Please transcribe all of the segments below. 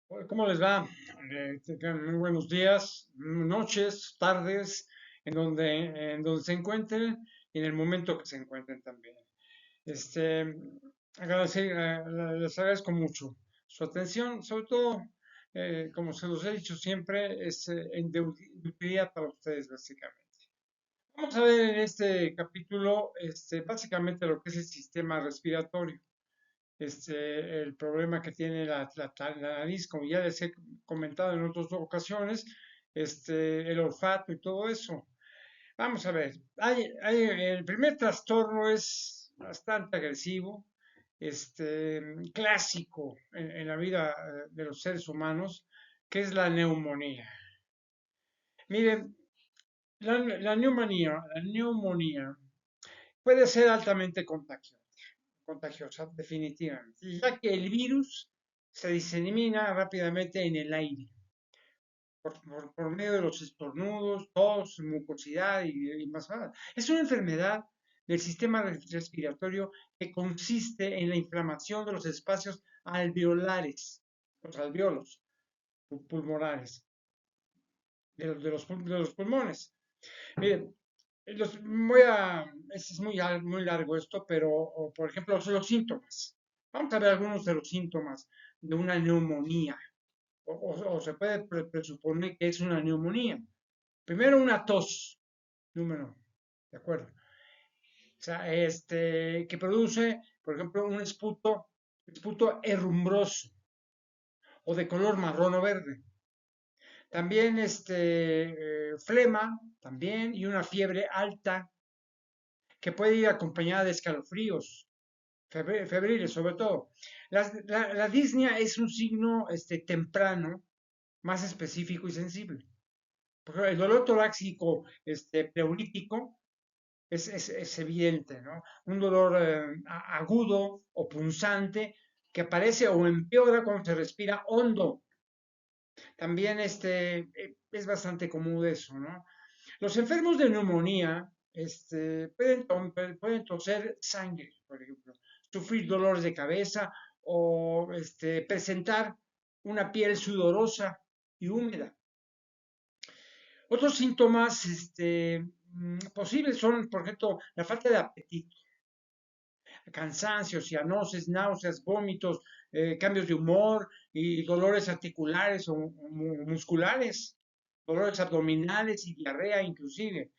Hola, ¿cómo les va? Tengan muy buenos días, noches, tardes, en donde se encuentren y en el momento que se encuentren también. Este, les agradezco mucho su atención, sobre todo, como se los he dicho siempre, es de utilidad para ustedes, básicamente. Vamos a ver en este capítulo, básicamente lo que es el sistema respiratorio, el problema que tiene la nariz, como ya les he comentado en otras ocasiones, el olfato y todo eso. Vamos a ver, el primer trastorno es bastante agresivo, clásico en la vida de los seres humanos, que es la neumonía. Miren, la neumonía puede ser altamente contagiosa, definitivamente, ya que el virus se disemina rápidamente en el aire, por medio de los estornudos, tos, mucosidad y más nada. Es una enfermedad del sistema respiratorio que consiste en la inflamación de los espacios alveolares, los alveolos pulmonares, de los pulmones. Miren, es muy largo esto, pero, por ejemplo, los síntomas. Vamos a ver algunos de los síntomas de una neumonía, o se puede presuponer que es una neumonía. Primero, una tos, número, ¿de acuerdo? O sea, que produce, por ejemplo, un esputo herrumbroso o de color marrón o verde. También, flema, también, y una fiebre alta que puede ir acompañada de escalofríos febriles, sobre todo. La disnea es un signo temprano, más específico y sensible. Por ejemplo, el dolor torácico pleurítico es evidente, ¿no? Un dolor agudo o punzante que aparece o empeora cuando se respira hondo. También es bastante común eso, ¿no? Los enfermos de neumonía pueden toser sangre, por ejemplo, sufrir dolores de cabeza o presentar una piel sudorosa y húmeda. Otros síntomas posibles son, por ejemplo, la falta de apetito, cansancio, cianosis, náuseas, vómitos, cambios de humor y dolores articulares o musculares, dolores abdominales y diarrea inclusive.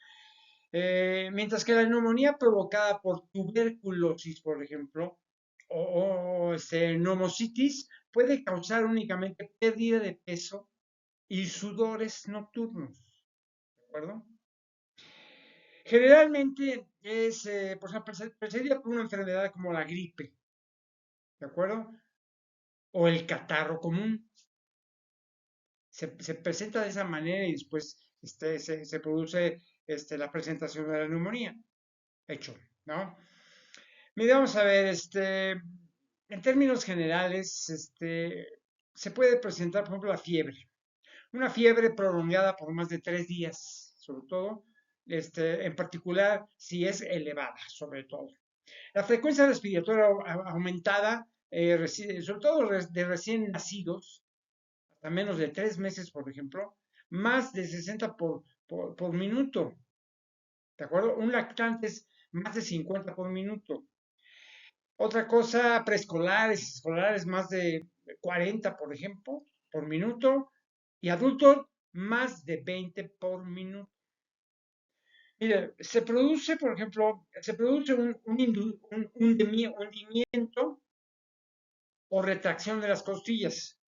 Mientras que la neumonía provocada por tuberculosis, por ejemplo, o neumocitis, puede causar únicamente pérdida de peso y sudores nocturnos, ¿de acuerdo? Generalmente pues, precedida por una enfermedad como la gripe, ¿de acuerdo? O el catarro común. Se presenta de esa manera y después se produce la presentación de la neumonía. Hecho, ¿no? Mira, vamos a ver, en términos generales, se puede presentar, por ejemplo, la fiebre. Una fiebre prolongada por más de 3 días, sobre todo, en particular si es elevada, sobre todo. La frecuencia respiratoria aumentada, sobre todo de recién nacidos, hasta menos de 3 meses, por ejemplo, más de 60 por minuto, ¿de acuerdo? Un lactante es más de 50 por minuto. Otra cosa, preescolares, escolares más de 40, por ejemplo, por minuto, y adultos más de 20 por minuto. Mire, por ejemplo, se produce un hundimiento o retracción de las costillas,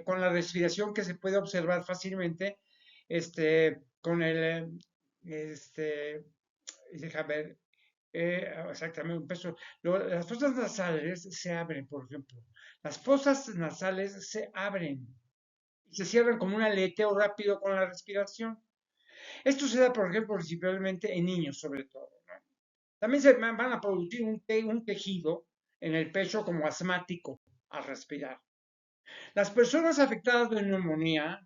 con la respiración que se puede observar fácilmente, con déjame ver, exactamente, un peso. Las fosas nasales se abren, por ejemplo. Las fosas nasales se abren y se cierran como un aleteo rápido con la respiración. Esto se da, por ejemplo, principalmente en niños, sobre todo, ¿no? También se van a producir un tejido en el pecho como asmático al respirar. Las personas afectadas de neumonía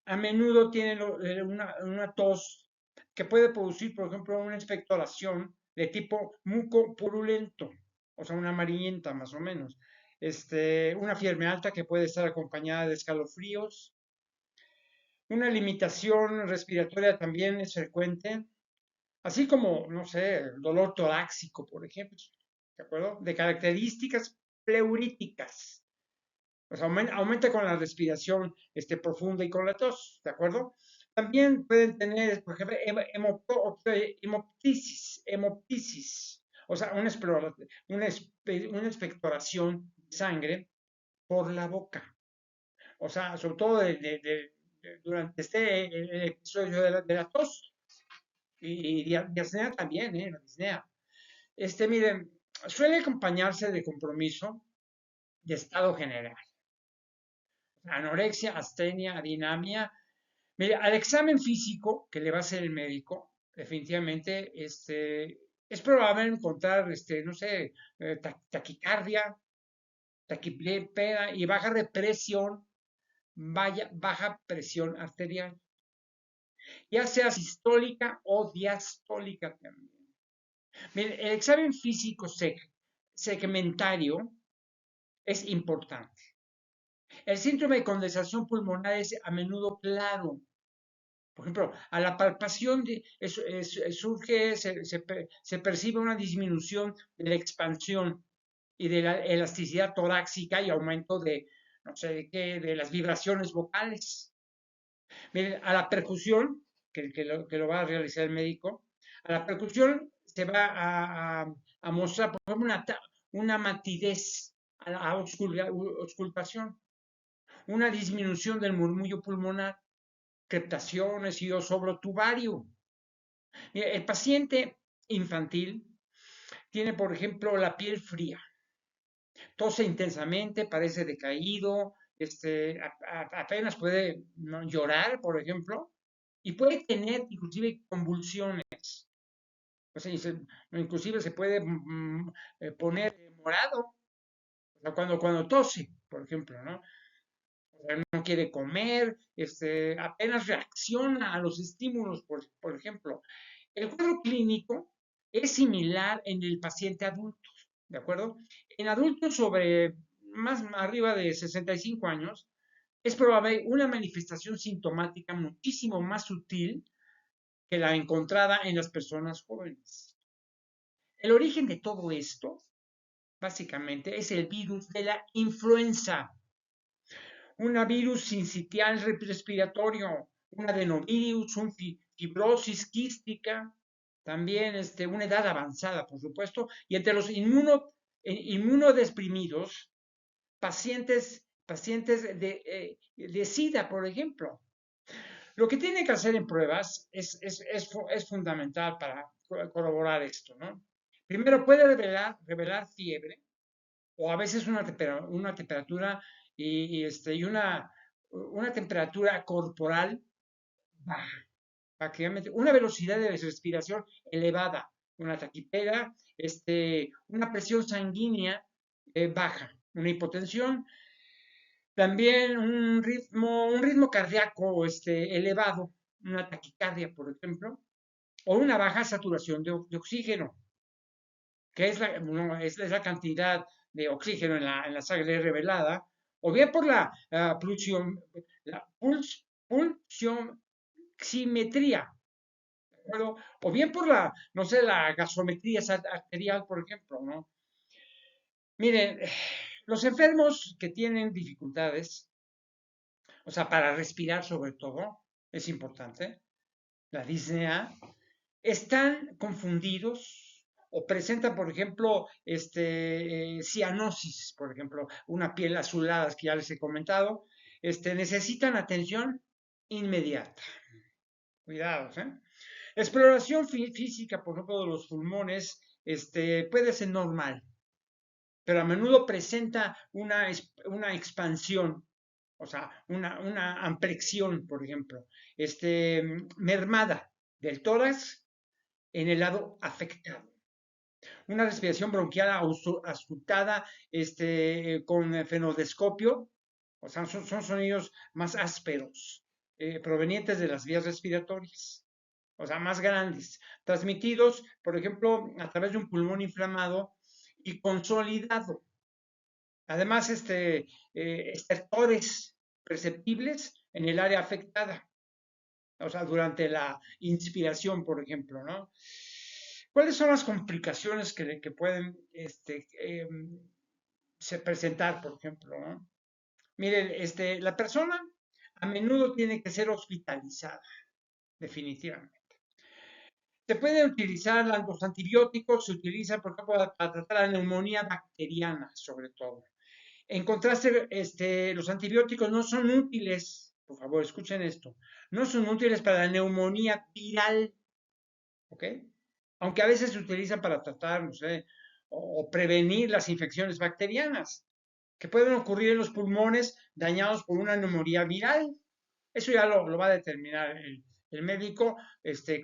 a menudo tienen una tos que puede producir, por ejemplo, una expectoración de tipo mucopurulento, o sea, una amarillenta más o menos. una fiebre alta que puede estar acompañada de escalofríos. Una limitación respiratoria también es frecuente, así como, no sé, el dolor torácico, por ejemplo, ¿de acuerdo? De características pleuríticas. Pues aumenta con la respiración profunda y con la tos, ¿de acuerdo? También pueden tener, por ejemplo, hemoptisis, o sea, una expectoración de sangre por la boca. O sea, sobre todo durante el episodio de la tos y disnea también, la disnea. Miren, suele acompañarse de compromiso de estado general. Anorexia, astenia, adinamia. Mire, al examen físico que le va a hacer el médico, definitivamente, es probable encontrar, no sé, taquicardia, taquipnea y baja presión arterial, ya sea sistólica o diastólica también. Mire, el examen físico segmentario es importante. El síndrome de condensación pulmonar es a menudo claro. Por ejemplo, a la palpación surge, se percibe una disminución de la expansión y de la elasticidad torácica y aumento de, no sé de qué, de las vibraciones vocales. Miren, a la percusión, que lo va a realizar el médico, a la percusión se va a mostrar, por ejemplo, una matidez, a la auscultación, una disminución del murmullo pulmonar, creptaciones y osobrotubario. El paciente infantil tiene, por ejemplo, la piel fría, tose intensamente, parece decaído, apenas puede, ¿no?, llorar, por ejemplo, y puede tener inclusive convulsiones. O sea, inclusive se puede poner morado, o sea, cuando tose, por ejemplo, ¿no? O sea, no quiere comer, apenas reacciona a los estímulos, por ejemplo. El cuadro clínico es similar en el paciente adulto, ¿de acuerdo? En adultos sobre más arriba de 65 años, es probable una manifestación sintomática muchísimo más sutil que la encontrada en las personas jóvenes. El origen de todo esto, básicamente, es el virus de la influenza, un virus sincitial respiratorio, un adenovirus, una fibrosis quística, también una edad avanzada, por supuesto, y entre los inmunodeprimidos, pacientes de SIDA, por ejemplo. Lo que tiene que hacer en pruebas es fundamental para corroborar esto, ¿no? Primero puede revelar fiebre o a veces una temperatura y una temperatura corporal baja, una velocidad de respiración elevada, una taquipnea, una presión sanguínea baja, una hipotensión, también un ritmo cardíaco elevado, una taquicardia, por ejemplo, o una baja saturación de oxígeno, que es la cantidad de oxígeno en la sangre revelada, o bien por la pulsioximetría, o bien por no sé, la gasometría arterial, por ejemplo, ¿no? Miren, los enfermos que tienen dificultades, o sea, para respirar sobre todo, es importante, la disnea, están confundidos o presentan, por ejemplo, cianosis, por ejemplo, una piel azulada, que ya les he comentado, necesitan atención inmediata. Cuidados, ¿eh? Exploración física, por ejemplo, de los pulmones, puede ser normal, pero a menudo presenta una expansión, o sea, una ampliación, por ejemplo, mermada del tórax en el lado afectado. Una respiración bronquial auscultada con fenodescopio, o sea, son sonidos más ásperos, provenientes de las vías respiratorias, o sea, más grandes, transmitidos, por ejemplo, a través de un pulmón inflamado y consolidado. Además, estertores perceptibles en el área afectada, o sea, durante la inspiración, por ejemplo, ¿no? ¿Cuáles son las complicaciones que pueden se presentar, por ejemplo, ¿no? Miren, la persona a menudo tiene que ser hospitalizada, definitivamente. Se pueden utilizar los antibióticos, se utilizan, por ejemplo, para tratar la neumonía bacteriana, sobre todo. En contraste, los antibióticos no son útiles, por favor, escuchen esto, no son útiles para la neumonía viral, ¿ok? Aunque a veces se utilizan para tratar, no sé, o prevenir las infecciones bacterianas que pueden ocurrir en los pulmones dañados por una neumonía viral. Eso ya lo va a determinar el médico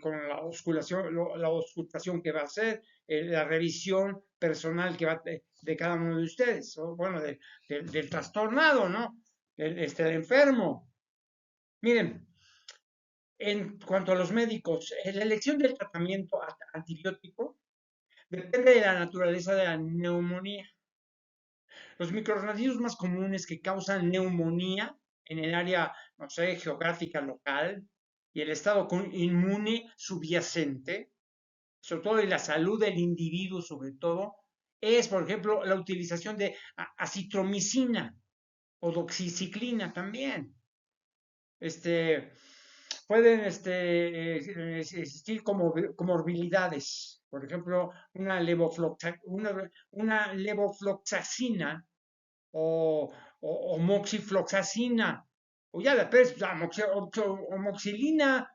con la auscultación que va a hacer, la revisión personal que va de cada uno de ustedes, o bueno, del trastornado, ¿no? Del enfermo. Miren, en cuanto a los médicos, la elección del tratamiento antibiótico depende de la naturaleza de la neumonía. Los microorganismos más comunes que causan neumonía en el área, no sé, geográfica local y el estado inmune subyacente, sobre todo en la salud del individuo, sobre todo, es, por ejemplo, la utilización de acitromicina o doxiciclina también. Pueden existir como comorbilidades, por ejemplo, una levofloxacina o moxifloxacina, o ya después la moxilina.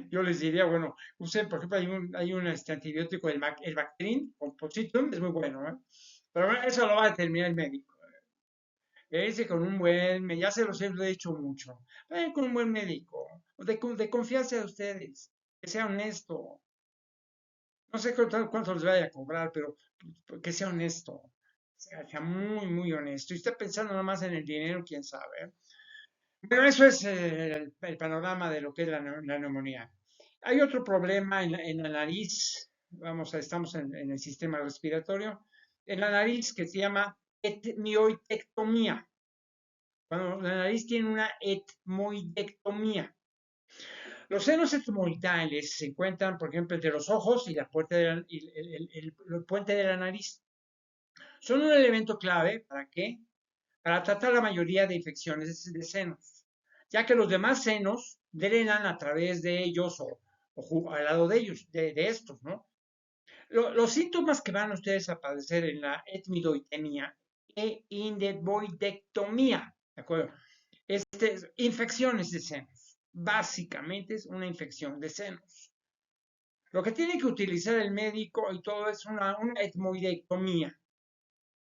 Yo les diría, bueno, usen, por ejemplo, hay un antibiótico, el Bactrim, Compositum, es muy bueno, ¿eh? Pero bueno, eso lo va a determinar el médico. Ese con un ya se los he dicho mucho, con un buen médico, de confianza de ustedes, que sea honesto. No sé cuánto les vaya a cobrar, pero que sea honesto, sea muy, muy honesto. Y está pensando nada más en el dinero, quién sabe. Pero eso es el panorama de lo que es la neumonía. Hay otro problema en la nariz, estamos en el sistema respiratorio, en la nariz que se llama etmioidectomía. Cuando la nariz tiene una etmoidectomía. Los senos etmoidales se encuentran, por ejemplo, entre los ojos y el puente de la nariz. Son un elemento clave, ¿para qué? Para tratar la mayoría de infecciones de senos, ya que los demás senos drenan a través de ellos o al lado de ellos, de estos, ¿no? Los síntomas que van ustedes a padecer en la etmidoidemia e indeboidectomía, ¿de acuerdo? Infecciones de senos. Básicamente es una infección de senos. Lo que tiene que utilizar el médico y todo es una etmoidectomía.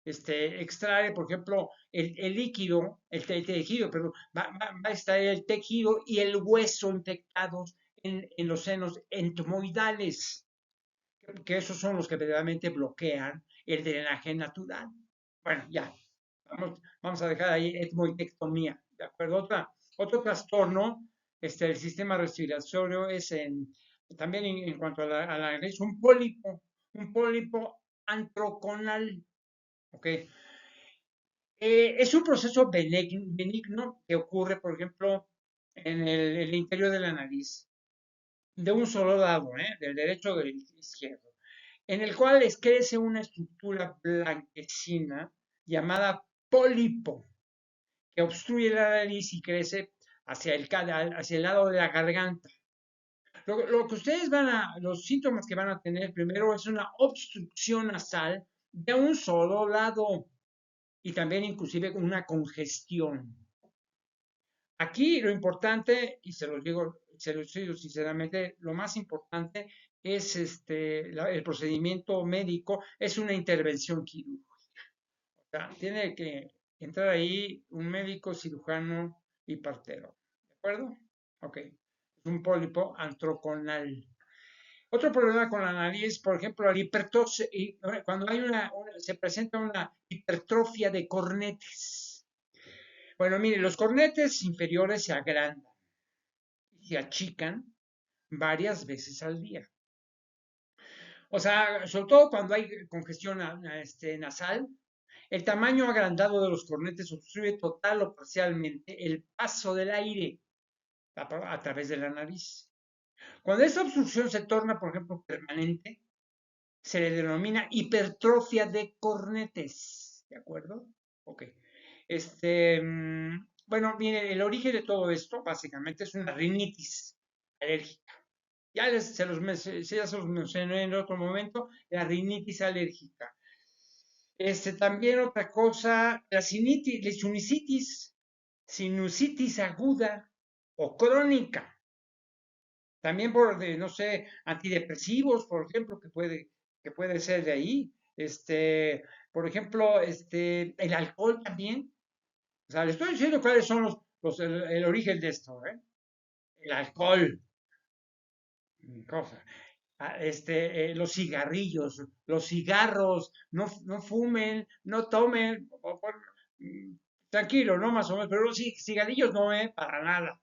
Extrae, por ejemplo, el líquido, el tejido, pero va a estar el tejido y el hueso infectados en los senos etmoidales, que esos son los que verdaderamente bloquean el drenaje natural. Bueno, ya, vamos a dejar ahí etmoidectomía, ¿de acuerdo? Otro trastorno del sistema respiratorio es también en cuanto a la es un pólipo antroconal, ¿ok? Es un proceso benigno que ocurre, por ejemplo, en el interior de la nariz, de un solo lado, del derecho o del izquierdo, en el cual les crece una estructura blanquecina llamada pólipo, que obstruye la nariz y crece hacia el lado de la garganta. Lo que ustedes los síntomas que van a tener primero es una obstrucción nasal de un solo lado y también inclusive una congestión. Aquí lo importante, y se los digo sinceramente, lo más importante es el procedimiento médico, es una intervención quirúrgica. O sea, tiene que entrar ahí un médico, cirujano y partero. ¿De acuerdo? Ok. Es un pólipo antroconal. Otro problema con la nariz, por ejemplo, cuando se presenta una hipertrofia de cornetes. Bueno, mire, los cornetes inferiores se agrandan y se achican varias veces al día. O sea, sobre todo cuando hay congestión nasal, El tamaño agrandado de los cornetes obstruye total o parcialmente el paso del aire a través de la nariz. Cuando esta obstrucción se torna, por ejemplo, permanente, se le denomina hipertrofia de cornetes. ¿De acuerdo? Ok. Bueno, mire, el origen de todo esto básicamente es una rinitis alérgica. Ya se los mencioné en otro momento, la rinitis alérgica. También otra cosa, la sinusitis aguda o crónica. También por, no sé, antidepresivos, por ejemplo, que puede ser de ahí. Por ejemplo, el alcohol también. O sea, le estoy diciendo cuáles son el origen de esto, ¿eh? El alcohol, cosa. Los cigarrillos, los cigarros, no fumen, no tomen, tranquilo, ¿no? Más o menos, pero los cigarrillos no, para nada.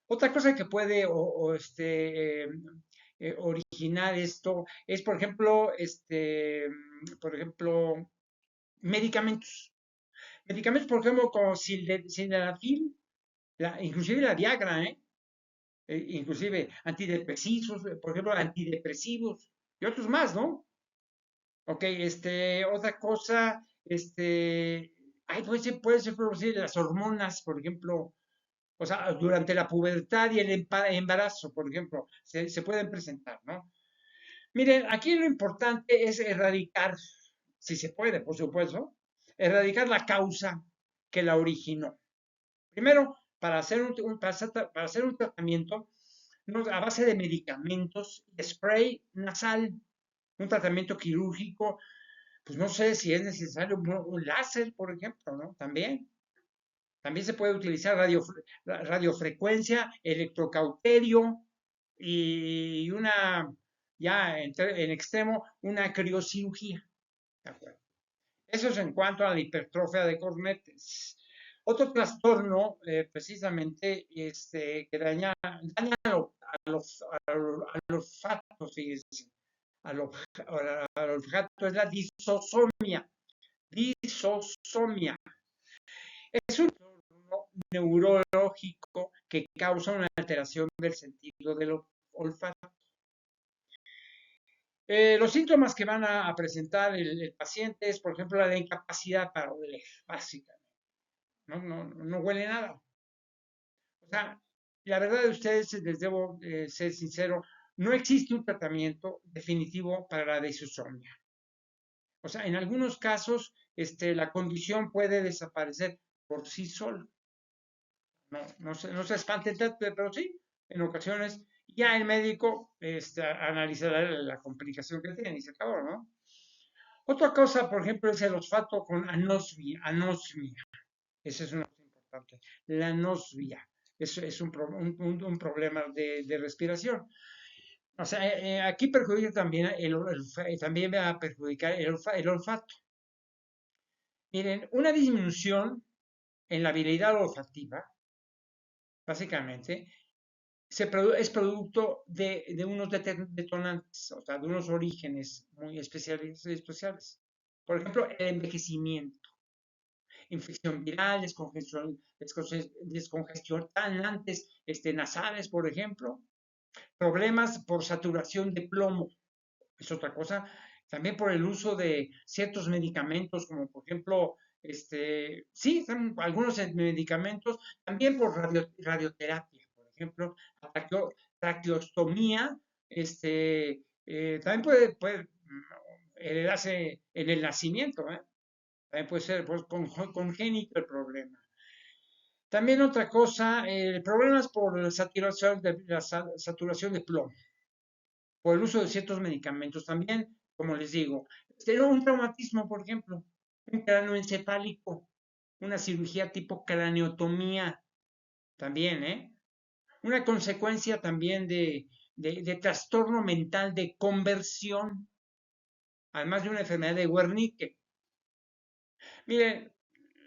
Otra cosa que puede originar esto es, por ejemplo, medicamentos. Medicamentos, por ejemplo, como sildenafil, inclusive la Viagra, inclusive antidepresivos, por ejemplo, antidepresivos y otros más, ¿no? Ok, otra cosa, puede ser producir las hormonas, por ejemplo, o sea, durante la pubertad y el embarazo, por ejemplo, se pueden presentar, ¿no? Miren, aquí lo importante es erradicar, si se puede, por supuesto, erradicar la causa que la originó. Primero, para hacer un tratamiento a base de medicamentos, spray nasal, un tratamiento quirúrgico, pues no sé si es necesario un láser, por ejemplo, ¿no? También se puede utilizar radiofrecuencia, electrocauterio y ya en extremo, una criocirugía. ¿De acuerdo? Eso es en cuanto a la hipertrofia de cornetes. Otro trastorno, precisamente, que daña al olfato, fíjense, al olfato, es la disosomia. Disosomia. Es un trastorno neurológico que causa una alteración del sentido del olfato. Los síntomas que van a presentar el paciente es, por ejemplo, la incapacidad para oler, básicamente. No huele nada. O sea, la verdad de ustedes, les debo ser sincero, no existe un tratamiento definitivo para la disosomia. O sea, en algunos casos, la condición puede desaparecer por sí sola. No se espanten, pero sí, en ocasiones ya el médico analizará la complicación que tiene y se acabó, ¿no? Otra cosa, por ejemplo, es el olfato con anosmia. Esa es una cosa importante. La anosmia es un problema de respiración. O sea, aquí perjudica también también va a perjudicar el olfato. Miren, una disminución en la habilidad olfativa, básicamente, es producto de unos detonantes, o sea, de unos orígenes muy especiales. Por ejemplo, el envejecimiento, infección viral, descongestionantes nasales, por ejemplo, problemas por saturación de plomo, es otra cosa, también por el uso de ciertos medicamentos, como por ejemplo, sí, algunos medicamentos, también por radioterapia, por ejemplo, traqueostomía, también puede heredarse en el nacimiento, también puede ser pues, congénito el problema. También otra cosa, problemas por la saturación de plomo, por el uso de ciertos medicamentos también, como les digo. Un traumatismo, por ejemplo, un cráneo encefálico, una cirugía tipo craneotomía, también, Una consecuencia también de trastorno mental de conversión, además de una enfermedad de Wernicke. Miren,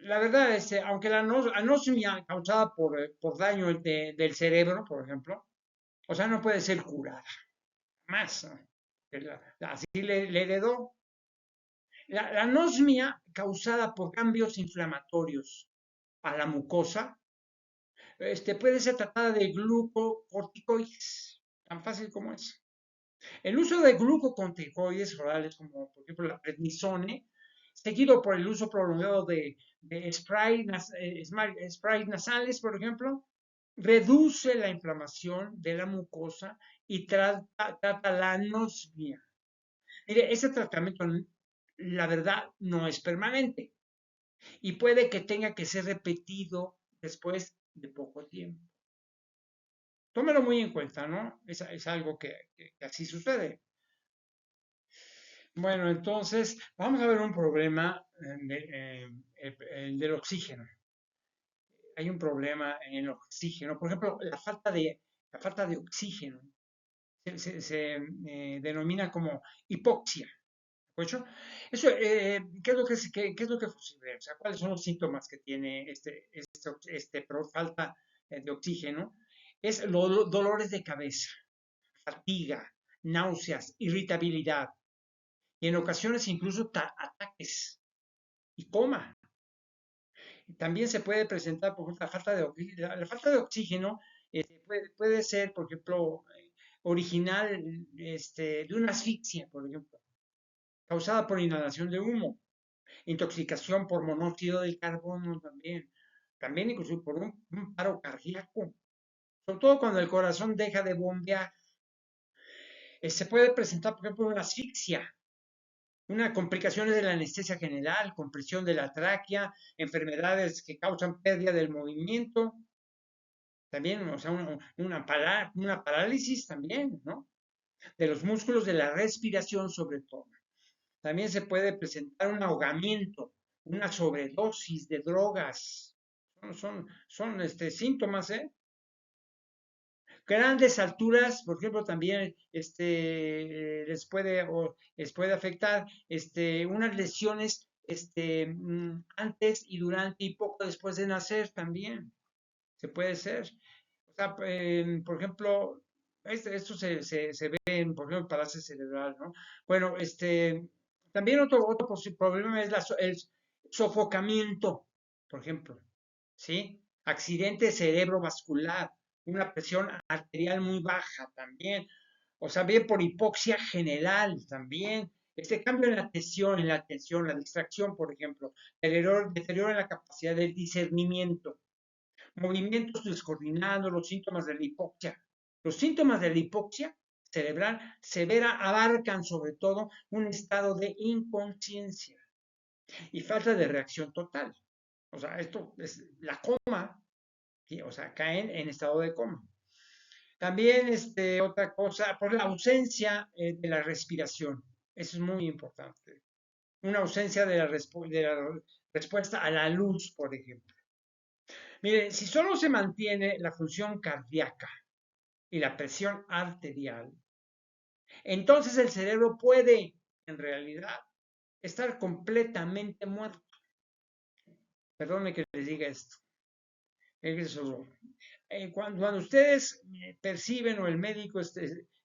la verdad es que aunque la anosmia causada por daño del cerebro, por ejemplo, o sea, no puede ser curada, más, ¿no? Así le heredó. La anosmia causada por cambios inflamatorios a la mucosa puede ser tratada de glucocorticoides, tan fácil como es. El uso de glucocorticoides orales, como por ejemplo la prednisone, seguido por el uso prolongado de sprays nasales, por ejemplo, reduce la inflamación de la mucosa y trata la anosmia. Mire, ese tratamiento, la verdad, no es permanente y puede que tenga que ser repetido después de poco tiempo. Tómelo muy en cuenta, ¿no? Es algo que así sucede. Bueno, entonces vamos a ver un problema del oxígeno. Hay un problema en el oxígeno. Por ejemplo, la falta de oxígeno se denomina como hipoxia. ¿De acuerdo? Eso, ¿qué es lo que sucede? O sea, ¿cuáles son los síntomas que tiene falta de oxígeno? Es dolores de cabeza, fatiga, náuseas, irritabilidad y en ocasiones incluso ataques y coma. También se puede presentar, por ejemplo, la falta de oxígeno puede ser, por ejemplo, original de una asfixia, por ejemplo, causada por inhalación de humo, intoxicación por monóxido de carbono también incluso por un paro cardíaco, sobre todo cuando el corazón deja de bombear. Se puede presentar, por ejemplo, una asfixia, una complicaciones de la anestesia general, compresión de la tráquea, enfermedades que causan pérdida del movimiento, también, o sea, una parálisis también, ¿no? De los músculos de la respiración sobre todo. También se puede presentar un ahogamiento, una sobredosis de drogas. Son síntomas, ¿eh? Grandes alturas, por ejemplo, también les puede afectar unas lesiones antes y durante y poco después de nacer también. Se puede ser. O sea, por ejemplo, esto se ve en, por ejemplo, parálisis cerebral, ¿no? Bueno, también otro problema es el sofocamiento, por ejemplo, ¿sí? Accidente cerebrovascular, una presión arterial muy baja también, o sea, bien por hipoxia general también. Este cambio en la distracción, por ejemplo, deterioro en la capacidad de discernimiento, movimientos descoordinados, los síntomas de la hipoxia. Los síntomas de la hipoxia cerebral severa abarcan sobre todo un estado de inconsciencia y falta de reacción total. O sea, esto es la coma, ¿sí? O sea, caen en estado de coma. También otra cosa, por la ausencia de la respiración. Eso es muy importante. Una ausencia de la respuesta a la luz, por ejemplo. Miren, si solo se mantiene la función cardíaca y la presión arterial, entonces el cerebro puede, en realidad, estar completamente muerto. Perdónme que les diga esto. Cuando ustedes perciben o el médico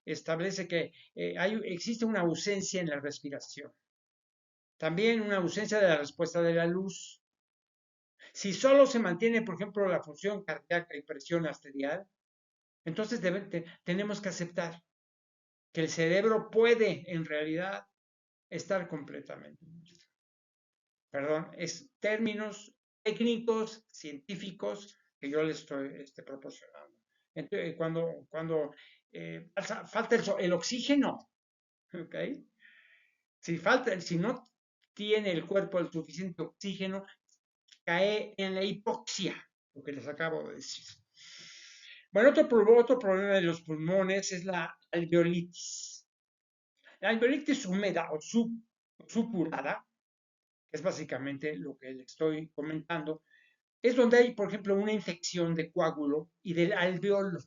establece que existe una ausencia en la respiración, también una ausencia de la respuesta de la luz. Si solo se mantiene, por ejemplo, la función cardíaca y presión arterial, entonces tenemos que aceptar que el cerebro puede en realidad estar completamente muerto. Perdón, es términos técnicos, científicos que yo les estoy proporcionando. Entonces, cuando falta el oxígeno, ¿ok? Si no tiene el cuerpo el suficiente oxígeno, cae en la hipoxia, lo que les acabo de decir. Bueno, otro problema de los pulmones es la alveolitis. La alveolitis húmeda o supurada, que es básicamente lo que le estoy comentando, es donde hay, por ejemplo, una infección de coágulo y del alveolo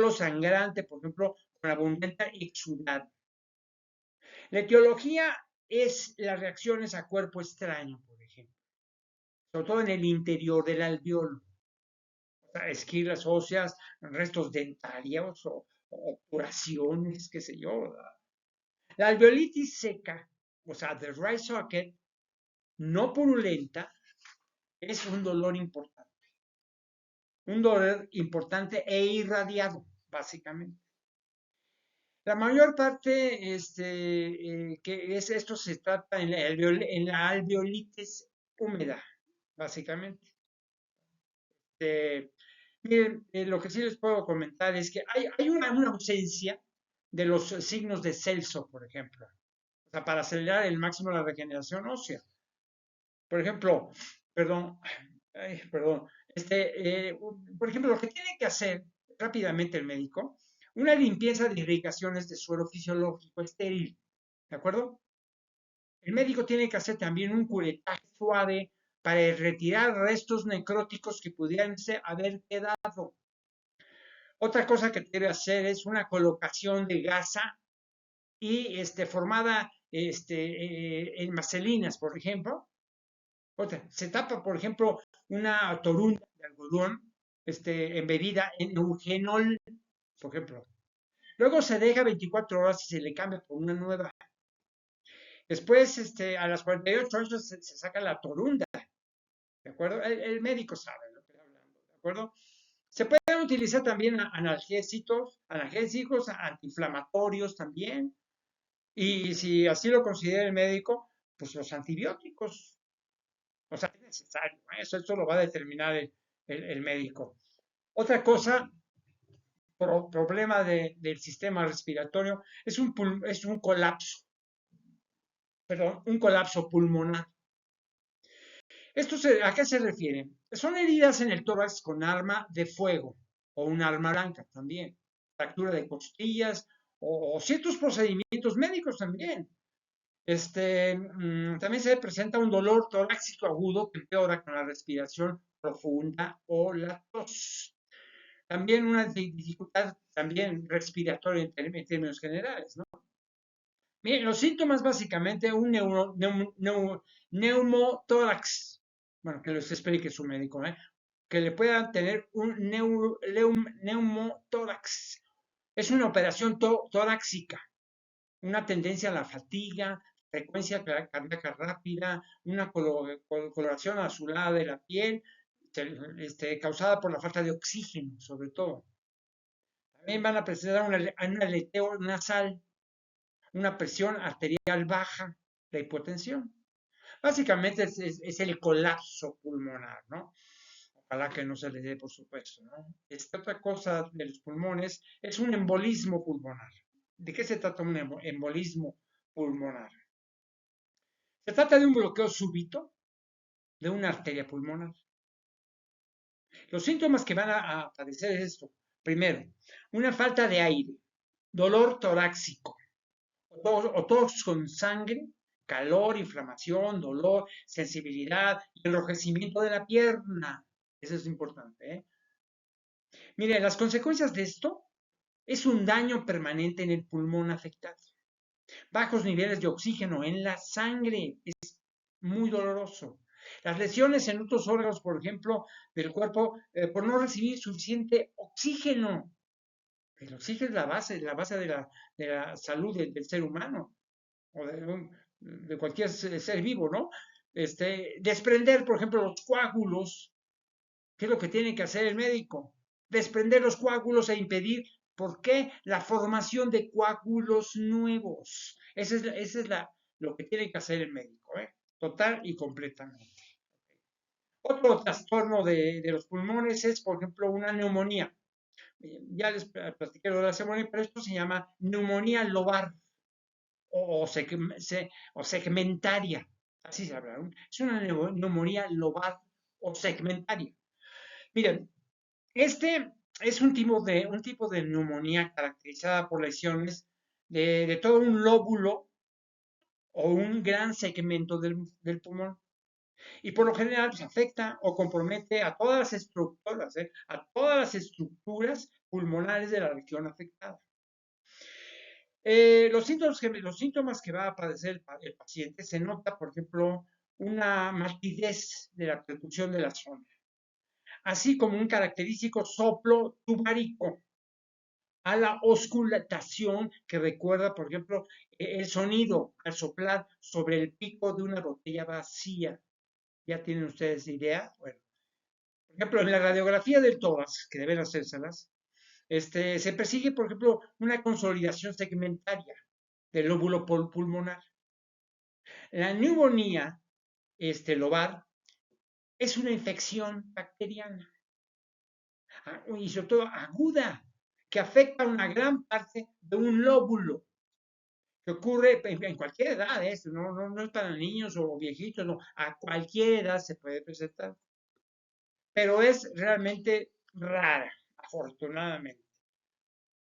sangrante, por ejemplo, con abundante exudado. La etiología es las reacciones a cuerpo extraño, por ejemplo, sobre todo en el interior del alveolo, o sea, esquirlas óseas, restos dentarios o obturaciones, qué sé yo. La alveolitis seca o sea, de right socket, no purulenta, es un dolor importante e irradiado, básicamente. La mayor parte, esto se trata en la alveolitis húmeda, básicamente. Eh, Miren, lo que sí les puedo comentar es que hay una ausencia de los signos de Celso, por ejemplo, o sea, para acelerar el máximo la regeneración ósea. Por ejemplo, perdón, perdón, por ejemplo, lo que tiene que hacer rápidamente el médico, una limpieza de irrigaciones de suelo fisiológico estéril, ¿de acuerdo? El médico tiene que hacer también un curetaje suave para retirar restos necróticos que pudieran haber quedado. Otra cosa que debe hacer es una colocación de gasa y formada en macelinas, por ejemplo. Otra, se tapa, por ejemplo, una torunda de algodón embebida en eugenol, por ejemplo. Luego se deja 24 horas y se le cambia por una nueva. Después, a las 48 horas se saca la torunda, ¿de acuerdo? El médico sabe lo que está hablando, ¿de acuerdo? Se pueden utilizar también analgésicos, antiinflamatorios también. Y si así lo considera el médico, pues los antibióticos. O sea, es necesario, ¿eh? Eso lo va a determinar el médico. Otra cosa, problema del sistema respiratorio, es un colapso, perdón, un colapso pulmonar. ¿A qué se refiere? Son heridas en el tórax con arma de fuego o un arma blanca también, fractura de costillas o ciertos procedimientos médicos también. También se presenta un dolor torácico agudo que empeora con la respiración profunda o la tos. También una dificultad también respiratoria en términos generales, ¿no? Miren, los síntomas básicamente un neumotórax, bueno, que los explique su médico, ¿eh? Que le puedan tener un neumotórax. Es una operación torácica, una tendencia a la fatiga, frecuencia cardíaca rápida, una coloración azulada de la piel, causada por la falta de oxígeno, sobre todo. También van a presentar un aleteo nasal, una presión arterial baja, la hipotensión. Básicamente es el colapso pulmonar, ¿no? Ojalá que no se le dé, por supuesto, ¿no? Esta otra cosa de los pulmones es un embolismo pulmonar. ¿De qué se trata un embolismo pulmonar? Se trata de un bloqueo súbito de una arteria pulmonar. Los síntomas que van a padecer es esto. Primero, una falta de aire, dolor torácico, o tos con sangre, calor, inflamación, dolor, sensibilidad y enrojecimiento de la pierna. Eso es importante, ¿eh? Mire, las consecuencias de esto es un daño permanente en el pulmón afectado. Bajos niveles de oxígeno en la sangre, es muy doloroso. Las lesiones en otros órganos, por ejemplo, del cuerpo, por no recibir suficiente oxígeno. El oxígeno es la base de la salud del ser humano o de cualquier ser vivo, ¿no? Desprender, por ejemplo, los coágulos. ¿Qué es lo que tiene que hacer el médico? Desprender los coágulos e impedir, ¿por qué? La formación de coágulos nuevos. Lo que tiene que hacer el médico, ¿eh? Total y completamente. Otro trastorno de los pulmones es, por ejemplo, una neumonía. Ya les platiqué lo de la neumonía, pero esto se llama neumonía lobar o, o segmentaria. Así se habla. Es una neumonía lobar o segmentaria. Miren, este es un tipo de neumonía caracterizada por lesiones de todo un lóbulo o un gran segmento del pulmón. Y por lo general pues, afecta o compromete a todas las estructuras, a todas las estructuras pulmonares de la región afectada. Los síntomas que va a padecer el paciente se nota, por ejemplo, una matidez de la percusión de la zona, así como un característico soplo tubárico a la auscultación, que recuerda, por ejemplo, el sonido al soplar sobre el pico de una botella vacía. ¿Ya tienen ustedes idea? Bueno, por ejemplo, en la radiografía del tórax, que deben hacérselas, se persigue, por ejemplo, una consolidación segmentaria del lóbulo pulmonar. La neumonía lobar es una infección bacteriana y sobre todo aguda, que afecta a una gran parte de un lóbulo, que ocurre en cualquier edad, no es para niños o viejitos, no, a cualquier edad se puede presentar, pero es realmente rara, afortunadamente,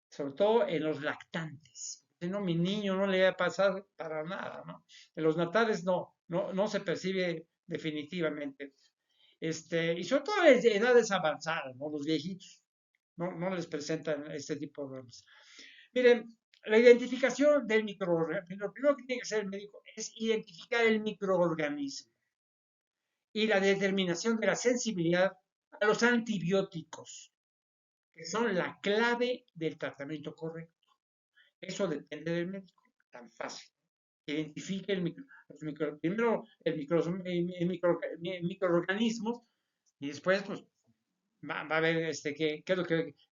sobre todo en los lactantes. No, mi niño no le va a pasar para nada, ¿no? En los natales no se percibe definitivamente. Y sobre todo en edades avanzadas, ¿no? Los viejitos no les presentan este tipo de problemas. Miren, la identificación del microorganismo, lo primero que tiene que hacer el médico es identificar el microorganismo y la determinación de la sensibilidad a los antibióticos, que son la clave del tratamiento correcto. Eso depende del médico, tan fácil. Identifique primero el microorganismo y después pues, va a ver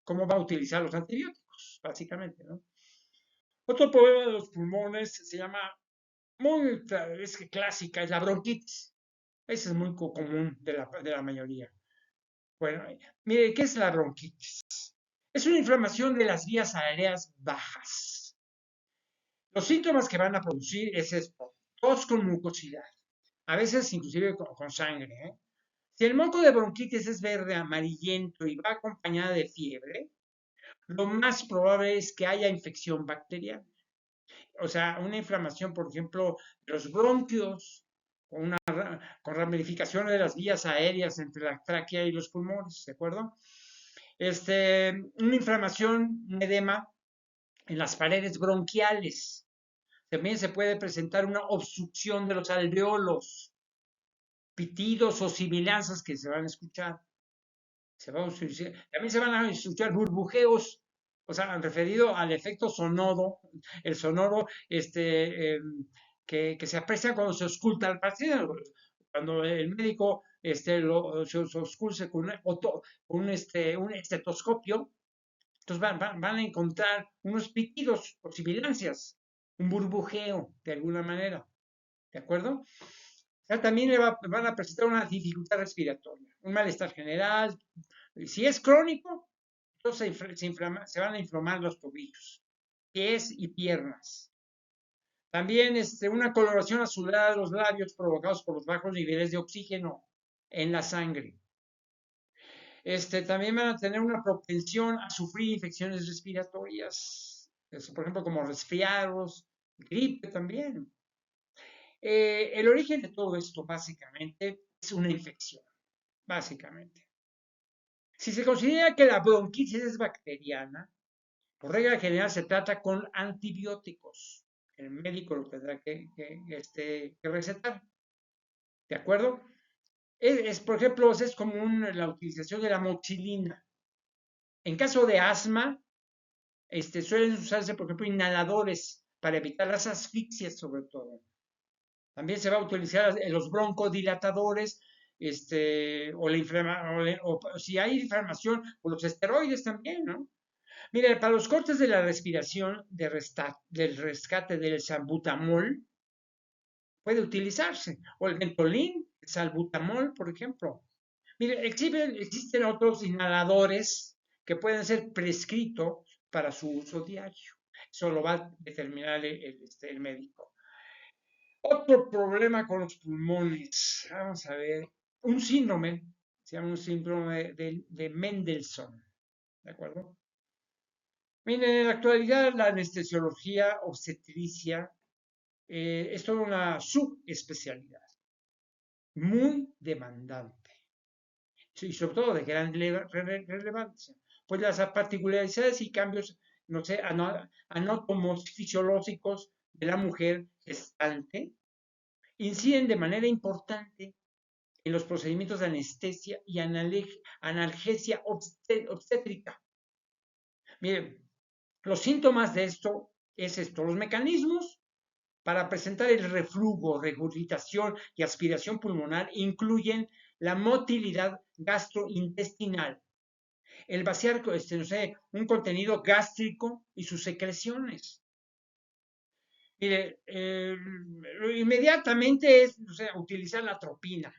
cómo va a utilizar los antibióticos, básicamente, ¿no? Otro problema de los pulmones se llama, es que clásica, es la bronquitis. Ese es muy común de la mayoría. Bueno, mire, ¿qué es la bronquitis? Es una inflamación de las vías aéreas bajas. Los síntomas que van a producir es esto: tos con mucosidad, a veces inclusive con sangre, ¿eh? Si el moco de bronquitis es verde, amarillento y va acompañada de fiebre, lo más probable es que haya infección bacteriana. O sea, una inflamación, por ejemplo, de los bronquios, con ramificaciones de las vías aéreas entre la tráquea y los pulmones, ¿de acuerdo? Una inflamación, un edema en las paredes bronquiales. También se puede presentar una obstrucción de los alveolos, pitidos o sibilanzas que se van a escuchar. También se van a escuchar burbujeos, o sea, referido al efecto sonoro, el sonoro que se aprecia cuando se ausculta al paciente, cuando el médico se ausculta con un estetoscopio, entonces van a encontrar unos pitidos o sibilancias, un burbujeo de alguna manera, ¿de acuerdo? O sea, también van a presentar una dificultad respiratoria, un malestar general. Si es crónico, entonces se van a inflamar los tobillos, pies y piernas. También una coloración azulada de los labios provocados por los bajos niveles de oxígeno en la sangre. También van a tener una propensión a sufrir infecciones respiratorias, por ejemplo, como resfriados, gripe también. El origen de todo esto, básicamente, es una infección, básicamente. Si se considera que la bronquitis es bacteriana, por regla general se trata con antibióticos. El médico lo tendrá que recetar. ¿De acuerdo? Por ejemplo, es común la utilización de la moxilina. En caso de asma, suelen usarse, por ejemplo, inhaladores para evitar las asfixias, sobre todo. También se va a utilizar los broncodilatadores, o si hay inflamación, o los esteroides también, ¿no? Mire, para los cortes de la respiración del rescate del salbutamol, puede utilizarse, o el Ventolin, el salbutamol, por ejemplo. Mire, existen otros inhaladores que pueden ser prescritos para su uso diario. Eso lo va a determinar el médico. Otro problema con los pulmones, vamos a ver, un síndrome, se llama un síndrome de Mendelssohn, ¿de acuerdo? Miren, en la actualidad la anestesiología obstetricia es toda una subespecialidad, muy demandante, y sobre todo de gran relevancia, pues las particularidades y cambios, no sé, anatomos fisiológicos de la mujer gestante inciden de manera importante en los procedimientos de anestesia y analgesia obstétrica. Miren, Los síntomas de esto es esto, los mecanismos para presentar el reflujo, regurgitación y aspiración pulmonar incluyen la motilidad gastrointestinal, el vaciar no sé, un contenido gástrico y sus secreciones. Mire, inmediatamente es o sea, utilizar la atropina,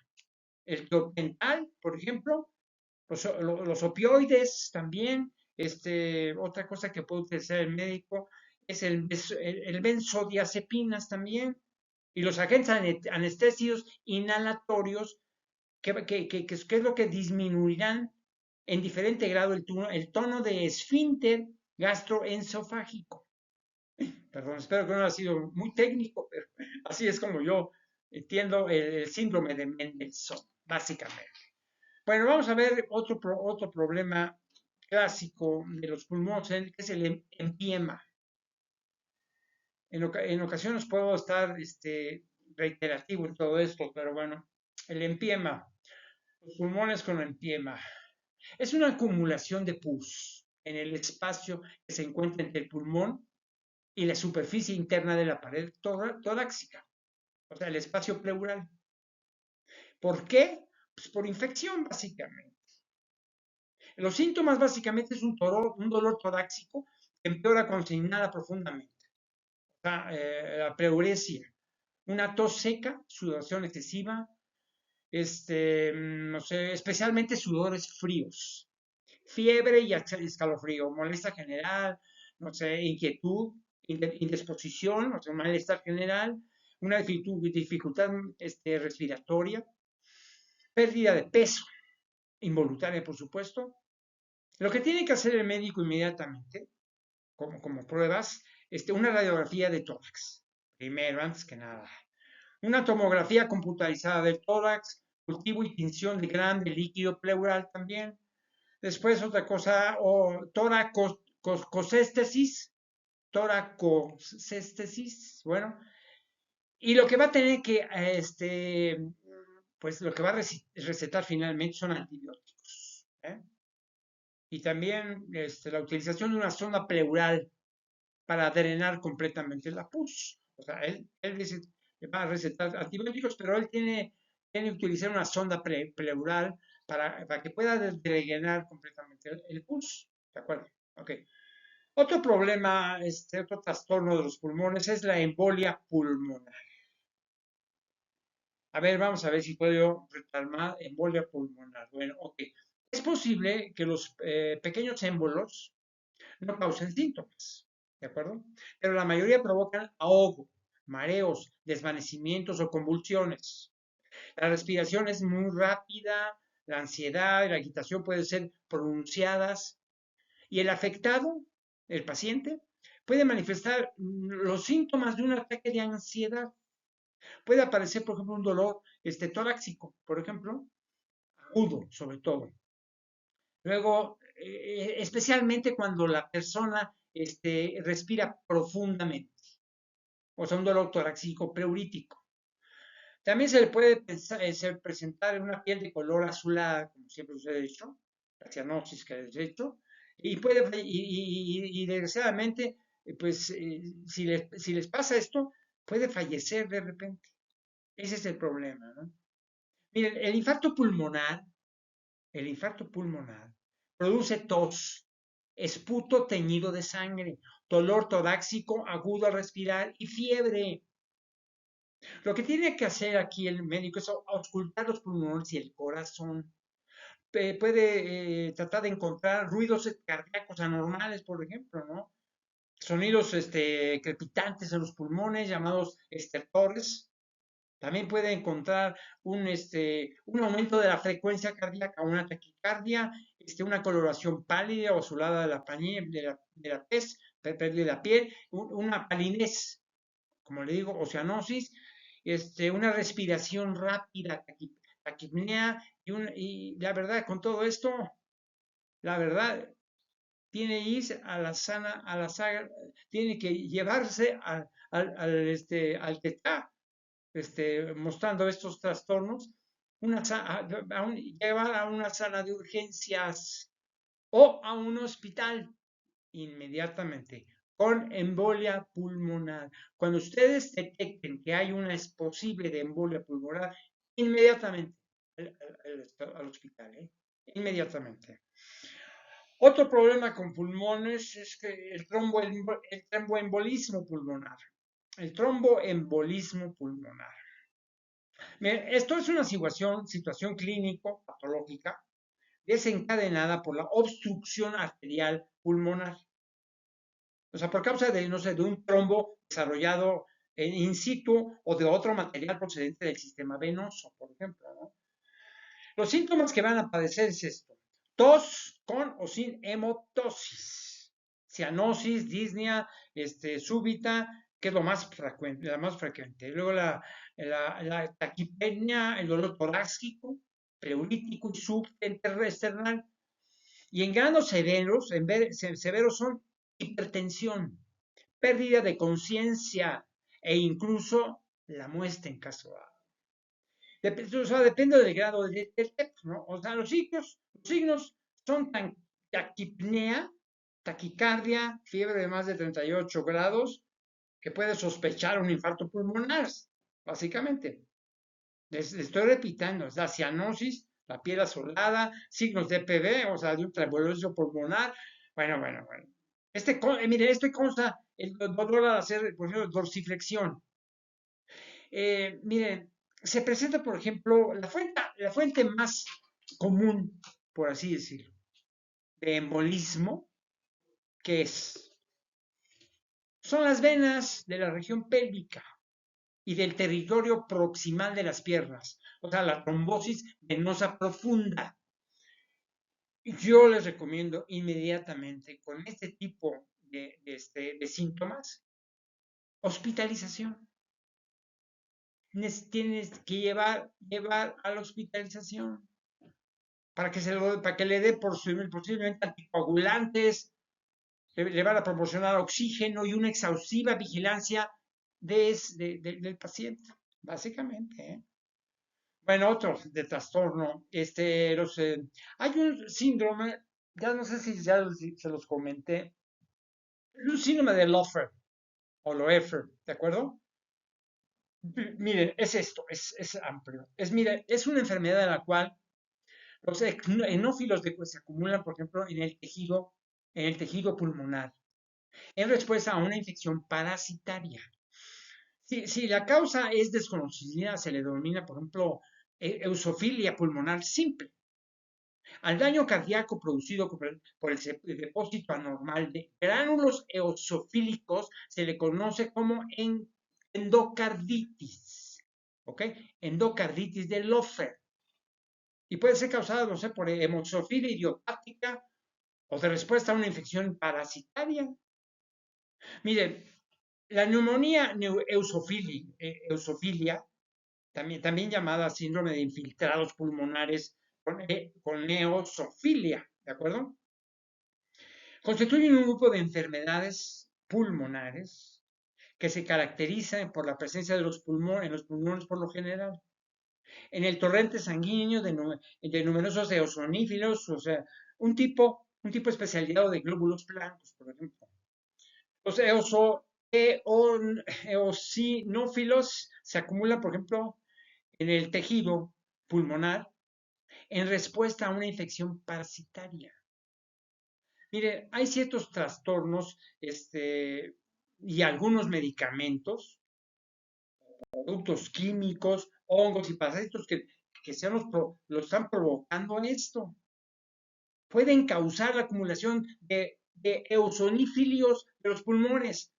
el clopental, por ejemplo, los opioides también. Otra cosa que puede utilizar el médico es el benzodiazepinas también y los agentes anestésicos inhalatorios que es lo que disminuirán en diferente grado el tono de esfínter gastroesofágico. Perdón, espero que no haya sido muy técnico, pero así es como yo entiendo el síndrome de Mendelssohn, básicamente. Bueno, vamos a ver otro problema clásico de los pulmones, que es el empiema. En ocasiones puedo estar reiterativo en todo esto, pero bueno, el empiema, los pulmones con empiema. Es una acumulación de pus en el espacio que se encuentra entre el pulmón y la superficie interna de la pared torácica, o sea, el espacio pleural. ¿Por qué? Pues por infección, básicamente. Los síntomas, básicamente, es un dolor torácico que empeora cuando se inhala profundamente. O sea, la pleuresia, una tos seca, sudoración excesiva, no sé, especialmente sudores fríos, fiebre y escalofrío, molestia general, no sé, inquietud, indisposición, o sea, malestar general, una dificultad respiratoria, pérdida de peso, involuntaria, por supuesto. Lo que tiene que hacer el médico inmediatamente, como pruebas, una radiografía de tórax, primero, antes que nada. Una tomografía computarizada del tórax, cultivo y tinción de grande líquido pleural también. Después otra cosa, o toracocéstesis, bueno, y lo que va a tener que, pues lo que va a recetar finalmente son antibióticos. ¿Eh? Y también la utilización de una sonda pleural para drenar completamente la pus. O sea, él dice que va a recetar antibióticos, pero él tiene que utilizar una sonda pleural para que pueda drenar completamente el pus. ¿De acuerdo? Ok. Otro problema, otro trastorno de los pulmones es la embolia pulmonar. A ver, vamos a ver si puedo retomar embolia pulmonar. Bueno, ok. Es posible que los pequeños émbolos no causen síntomas, ¿de acuerdo? Pero la mayoría provocan ahogo, mareos, desvanecimientos o convulsiones. La respiración es muy rápida, la ansiedad y la agitación pueden ser pronunciadas y el afectado, el paciente, puede manifestar los síntomas de un ataque de ansiedad. Puede aparecer, por ejemplo, un dolor torácico, por ejemplo, agudo sobre todo. Luego, especialmente cuando la persona respira profundamente, o sea, un dolor torácico pleurítico. También se le puede presentar en una piel de color azulada, como siempre os he dicho, la cianosis que les he dicho, y desgraciadamente, pues, si les pasa esto, puede fallecer de repente. Ese es el problema, ¿no? Miren, el infarto pulmonar produce tos, esputo teñido de sangre, dolor torácico agudo al respirar y fiebre. Lo que tiene que hacer aquí el médico es auscultar los pulmones y el corazón. Puede tratar de encontrar ruidos cardíacos anormales, por ejemplo, ¿no? Sonidos crepitantes en los pulmones, llamados estertores. También puede encontrar un aumento de la frecuencia cardíaca, una taquicardia, una coloración pálida o azulada de la, tez, de la piel, una palidez, como le digo, o cianosis, una respiración rápida, taquipnea, y la verdad, con todo esto, la verdad, tiene que ir a la saga, tiene que llevarse al que está mostrando estos trastornos, llevar a una sala de urgencias o a un hospital. inmediatamente con embolia pulmonar. Cuando ustedes detecten que hay una posible de embolia pulmonar, inmediatamente al hospital, ¿eh? Inmediatamente. Otro problema con pulmones es que el tromboembolismo pulmonar. El tromboembolismo pulmonar. Esto es una situación clínico patológica desencadenada por la obstrucción arterial pulmonar. O sea, por causa de, no sé, de un trombo desarrollado in situ o de otro material procedente del sistema venoso, por ejemplo, ¿no? Los síntomas que van a padecer es esto: tos con o sin hemoptosis, cianosis, disnea, súbita, que es lo más frecuente, la más frecuente. Luego la taquipnea, el dolor torácico, pleurítico y subesternal. Y en grados severos, severos son hipertensión, pérdida de conciencia e incluso la muerte en caso de... O sea, depende del grado del TEP, ¿no? O sea, los signos son taquipnea, taquicardia, fiebre de más de 38 grados, que puede sospechar un infarto pulmonar, básicamente. Les estoy repitiendo, es la cianosis, la piel azulada, signos de EPV, o sea, de un tremolosis pulmonar. Bueno. Mire, esto consta el dolor al hacer, por ejemplo, dorsiflexión. Miren, se presenta, por ejemplo, la fuente más común, por así decirlo, de embolismo, que son las venas de la región pélvica y del territorio proximal de las piernas, o sea, la trombosis venosa profunda. Yo les recomiendo inmediatamente con este tipo de síntomas, hospitalización. Tienes que llevar a la hospitalización para que le dé posiblemente anticoagulantes, le van a proporcionar oxígeno y una exhaustiva vigilancia del paciente, básicamente, ¿eh? Bueno, otro de trastorno, hay un síndrome, ya no sé si ya se los comenté, un síndrome de Loeffler o Loeffler, ¿de acuerdo? Miren, es esto, es amplio. Mire, es una enfermedad en la cual los enófilos se acumulan, por ejemplo, en el tejido pulmonar, en respuesta a una infección parasitaria. Si la causa es desconocida, se le denomina, por ejemplo, eusofilia pulmonar simple. Al daño cardíaco producido por el depósito anormal de gránulos eosofílicos se le conoce como endocarditis. ¿Ok? Endocarditis de Loeffler. Y puede ser causada, no sé, por hemosofilia idiopática o de respuesta a una infección parasitaria. Miren, la neumonía eusofilia, también llamada síndrome de infiltrados pulmonares con eosofilia, ¿de acuerdo? Constituyen un grupo de enfermedades pulmonares que se caracterizan por la presencia de en los pulmones por lo general, en el torrente sanguíneo de numerosos eosonífilos, o sea, un tipo especializado de glóbulos blancos, por ejemplo. Los eosinófilos se acumulan, por ejemplo, en el tejido pulmonar en respuesta a una infección parasitaria. Mire, hay ciertos trastornos y algunos medicamentos, productos químicos, hongos y parásitos que lo están provocando esto. Pueden causar la acumulación de eosinófilos de los pulmones.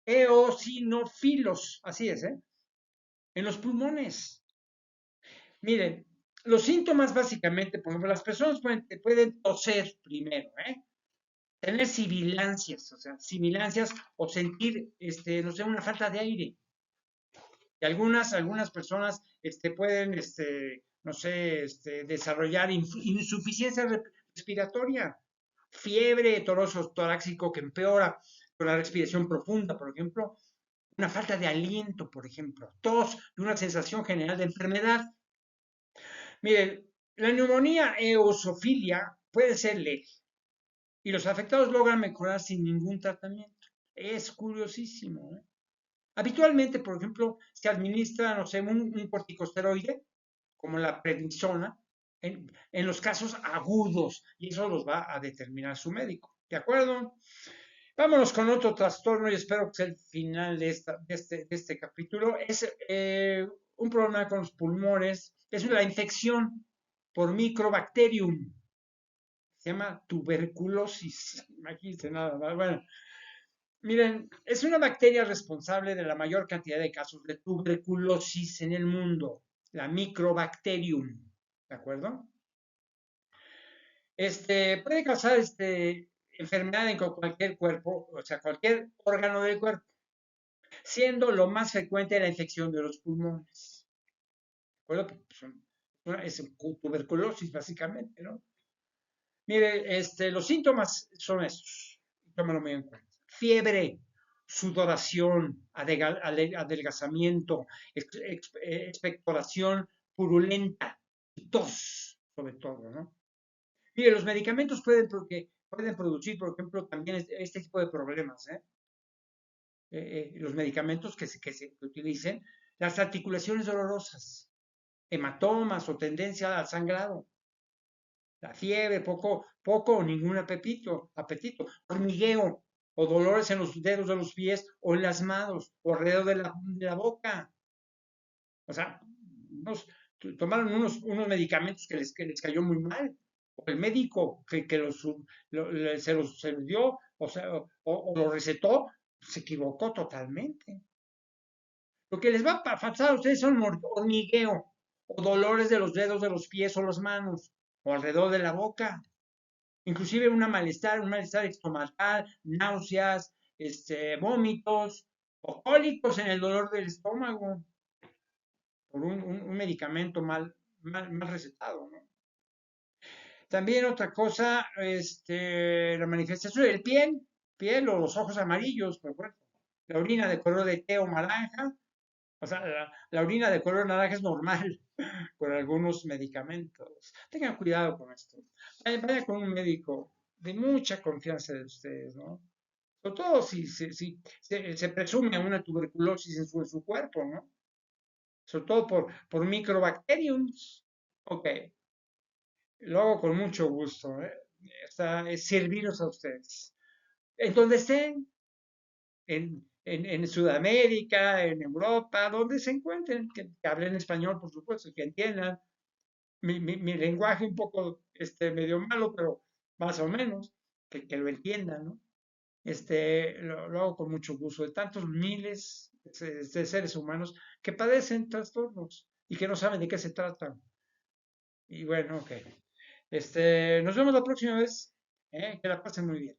Eosinofilos, así es, ¿eh? En los pulmones. Miren, los síntomas básicamente, por ejemplo, las personas pueden toser primero, ¿eh? Tener sibilancias, o sentir, no sé, una falta de aire. Y algunas personas pueden, no sé, desarrollar insuficiencia respiratoria, fiebre, toroso torácico que empeora con la respiración profunda, por ejemplo, una falta de aliento, por ejemplo, tos y una sensación general de enfermedad. Miren, la neumonía eosofilia puede ser leve, y los afectados logran mejorar sin ningún tratamiento. Es curiosísimo, ¿eh? Habitualmente, por ejemplo, se administra, no sé, un corticosteroide, como la prednisona, en los casos agudos, y eso los va a determinar su médico. ¿De acuerdo? Vámonos con otro trastorno y espero que sea el final de este capítulo. Es un problema con los pulmones, es la infección por microbacterium. Se llama tuberculosis. Imagínense nada más. Bueno, miren, es una bacteria responsable de la mayor cantidad de casos de tuberculosis en el mundo, la microbacterium, ¿de acuerdo? Puede causar enfermedad en cualquier cuerpo, o sea, cualquier órgano del cuerpo, siendo lo más frecuente la infección de los pulmones, ¿de acuerdo? Es tuberculosis básicamente, ¿no? Mire, los síntomas son estos, tómalo muy en cuenta. Fiebre, sudoración, adelgazamiento, expectoración purulenta y tos, sobre todo, ¿no? Mire, los medicamentos pueden producir, por ejemplo, también este tipo de problemas, ¿eh? Los medicamentos que utilicen, las articulaciones dolorosas, hematomas o tendencia al sangrado, la fiebre, poco o ningún apetito, hormigueo o dolores en los dedos de los pies o en las manos o alrededor de la boca. O sea, tomaron unos medicamentos que les cayó muy mal. O el médico se los dio, o sea, o lo recetó, se equivocó totalmente. Lo que les va a pasar a ustedes son hormigueo o dolores de los dedos de los pies o las manos o alrededor de la boca. Inclusive un malestar estomacal, náuseas, vómitos o cólicos en el dolor del estómago por un medicamento mal recetado, ¿no? También otra cosa, la manifestación del piel o los ojos amarillos, por ejemplo, la orina de color de té o naranja. O sea, la orina de color naranja es normal con algunos medicamentos. Tengan cuidado con esto. Vaya con un médico de mucha confianza de ustedes, ¿no? Sobre todo si se presume una tuberculosis en su cuerpo, ¿no? Sobre todo por microbacteriums. Ok, lo hago con mucho gusto, ¿eh? Es serviros a ustedes. En donde estén, en Sudamérica, en Europa, donde se encuentren, que hablen español, por supuesto, que entiendan mi lenguaje un poco medio malo, pero más o menos, que lo entiendan, ¿no? Lo hago con mucho gusto, de tantos miles de seres humanos que padecen trastornos y que no saben de qué se trata. Y bueno, ok. Nos vemos la próxima vez. Que la pasen muy bien.